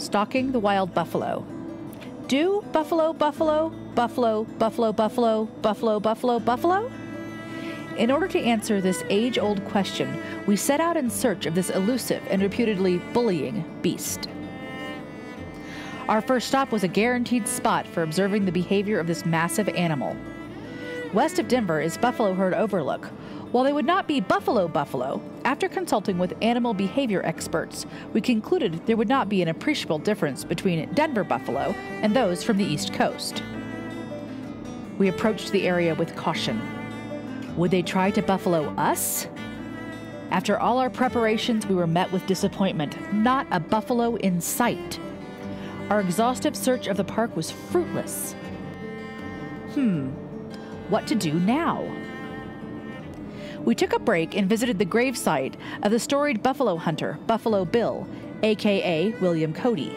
Stalking the Wild Buffalo. Do buffalo, buffalo, buffalo, buffalo, buffalo, buffalo, buffalo, buffalo? In order to answer this age-old question, we set out in search of this elusive and reputedly bullying beast. Our first stop was a guaranteed spot for observing the behavior of this massive animal. West of Denver is Buffalo Herd Overlook. While they would not be buffalo, after consulting with animal behavior experts, we concluded there would not be an appreciable difference between Denver buffalo and those from the East Coast. We approached the area with caution. Would they try to buffalo us? After all our preparations, we were met with disappointment. Not a buffalo in sight. Our exhaustive search of the park was fruitless. What to do now? We took a break and visited the gravesite of the storied buffalo hunter, Buffalo Bill, aka William Cody.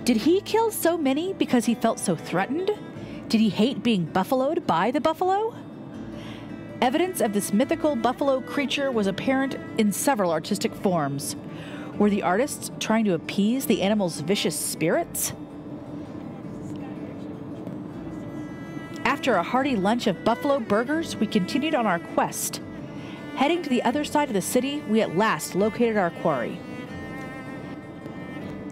Did he kill so many because he felt so threatened? Did he hate being buffaloed by the buffalo? Evidence of this mythical buffalo creature was apparent in several artistic forms. Were the artists trying to appease the animal's vicious spirits? After a hearty lunch of buffalo burgers, we continued on our quest. Heading to the other side of the city, we at last located our quarry.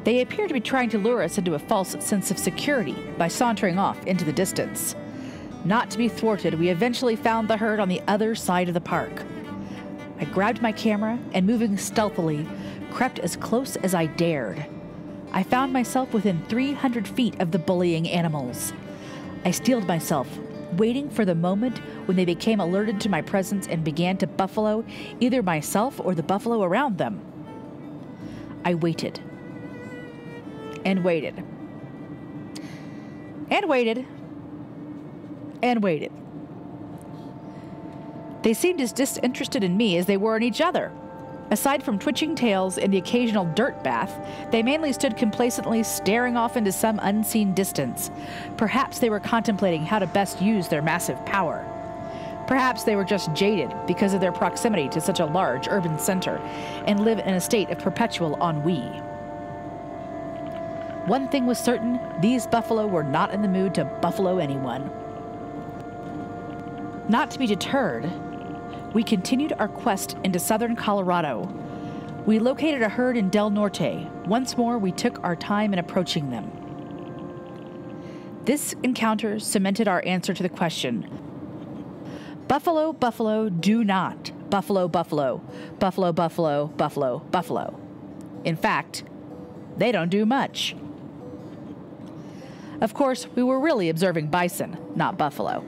They appeared to be trying to lure us into a false sense of security by sauntering off into the distance. Not to be thwarted, we eventually found the herd on the other side of the park. I grabbed my camera and, moving stealthily, crept as close as I dared. I found myself within 300 feet of the bullying animals. I steeled myself, waiting for the moment when they became alerted to my presence and began to buffalo either myself or the buffalo around them. I waited. And waited. And waited. And waited. They seemed as disinterested in me as they were in each other. Aside from twitching tails and the occasional dirt bath, they mainly stood complacently staring off into some unseen distance. Perhaps they were contemplating how to best use their massive power. Perhaps they were just jaded because of their proximity to such a large urban center and live in a state of perpetual ennui. One thing was certain, these buffalo were not in the mood to buffalo anyone. Not to be deterred, we continued our quest into southern Colorado. We located a herd in Del Norte. Once more, we took our time in approaching them. This encounter cemented our answer to the question. Buffalo, buffalo, do not. Buffalo, buffalo. Buffalo, buffalo, buffalo, buffalo. In fact, they don't do much. Of course, we were really observing bison, not buffalo.